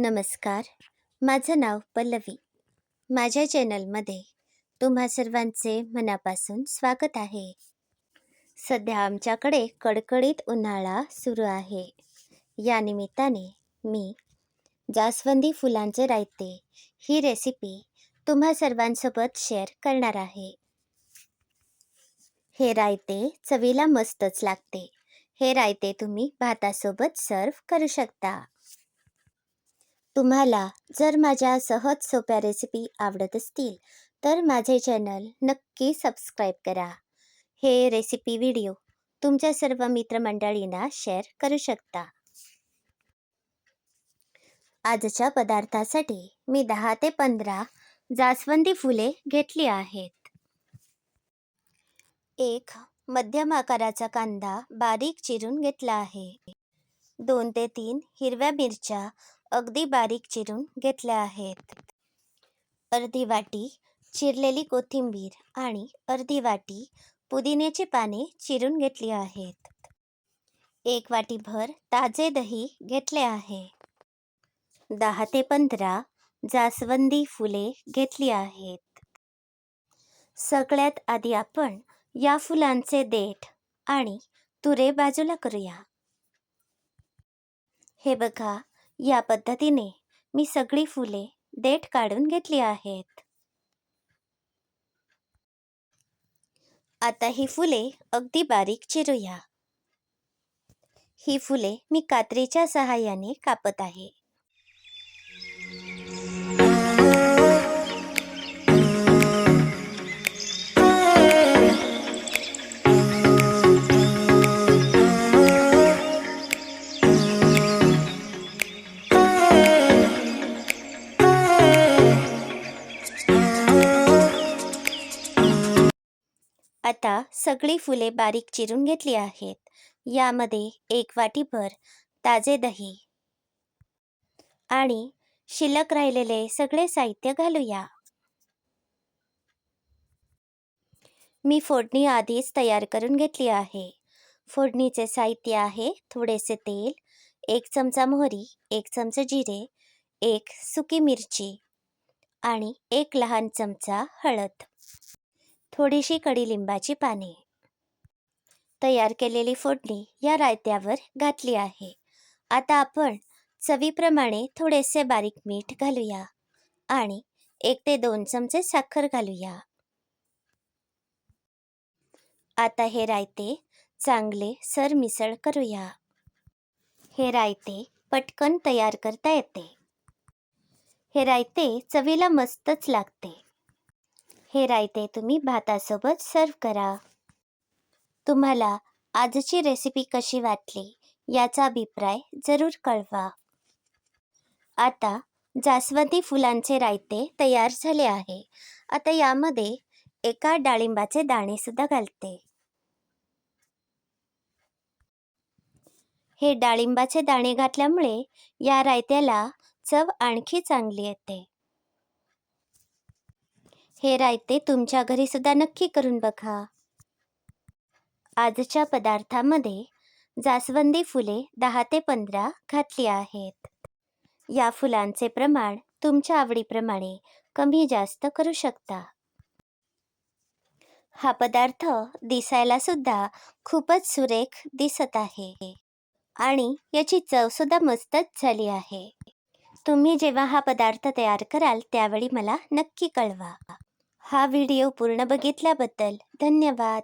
नमस्कार. माझं नाव पल्लवी. माझ्या चॅनलमध्ये तुम्हा सर्वांचे मनापासून स्वागत आहे. सध्या आमच्याकडे कडकडीत उन्हाळा सुरू आहे. या निमित्ताने मी जास्वंदी फुलांचे रायते ही रेसिपी तुम्हा सर्वांसोबत शेअर करणार आहे. हे रायते चवीला मस्तच लागते. हे रायते तुम्ही भातासोबत सर्व करू शकता. तुम्हाला जर माझ्या सहज सोप्या रेसिपी आवडत असतील तर माझे चॅनल नक्की सबस्क्राईब करा. हे रेसिपी व्हिडिओ तुमच्या सर्व मित्रमंडळींना शेअर करू शकता. आजच्या पदार्थासाठी मी 10 ते 15 जास्वंदी फुले घेतली आहेत. एक मध्यम आकाराचा कांदा बारीक चिरून घेतला आहे. 2 ते 3 हिरव्या मिरच्या अगदी बारीक चिरून घेतल्या आहेत. अर्धी वाटी चिरलेली कोथिंबीर आणि अर्धी वाटी पुदिन्याची पाने चिरून घेतली आहेत. 1 वाटीभर ताजे दही घेतले आहे. 10 ते 15 जास्वंदी फुले घेतली आहेत. सगळ्यात आधी आपण या फुलांचे देठ आणि तुरे बाजूला करूया. हे बघा, या पद्धतीने मी सगळी फुले देठ काढून घेतली आहेत. आता ही फुले अगदी बारीक चिरूया. ही फुले मी कात्रीच्या सहाय्याने कापत आहे. आता सगळी फुले बारीक चिरून घेतली आहेत. यामध्ये 1 वाटीभर ताजे दही आणि शिल्लक राहिलेले सगळे साहित्य घालूया. मी फोडणी आधीच तयार करून घेतली आहे. फोडणीचे साहित्य आहे थोडेसे तेल, 1 चमचा मोहरी, 1 चमचा जिरे, 1 सुकी मिरची आणि 1 लहान चमचा हळद, थोडीशी कडीलिंबाची पाने. तयार केलेली फोडणी या रायत्यावर घातली आहे. आता आपण चवीप्रमाणे थोडेसे बारीक मीठ घालूया आणि 1 ते 2 चमचे साखर घालूया. आता हे रायते चांगले सरमिसळ करूया. हे रायते पटकन तयार करता येते. हे रायते चवीला मस्तच लागते. हे रायते तुम्ही भातासोबत सर्व करा. तुम्हाला आजची रेसिपी कशी वाटली याचा अभिप्राय जरूर कळवा. आता जास्वंदी फुलांचे रायते तयार झाले आहे. आता यामध्ये एका डाळिंबाचे दाणे सुद्धा घालते. हे डाळिंबाचे दाणे घातल्यामुळे या रायत्याला चव आणखी चांगली येते. हे रायते तुमच्या घरी सुद्धा नक्की करून बघा. आजच्या पदार्थामध्ये जास्वंदी फुले 10 ते 15 घातली आहेत. या फुलांचे प्रमाण तुमच्या आवडीप्रमाणे कमी जास्त करू शकता. हा पदार्थ दिसायला सुद्धा खूपच सुरेख दिसत आहे आणि याची चव सुद्धा मस्तच झाली आहे. तुम्ही जेव्हा हा पदार्थ तयार कराल त्यावेळी मला नक्की कळवा. हा व्हिडिओ पूर्ण बघितल्याबद्दल धन्यवाद.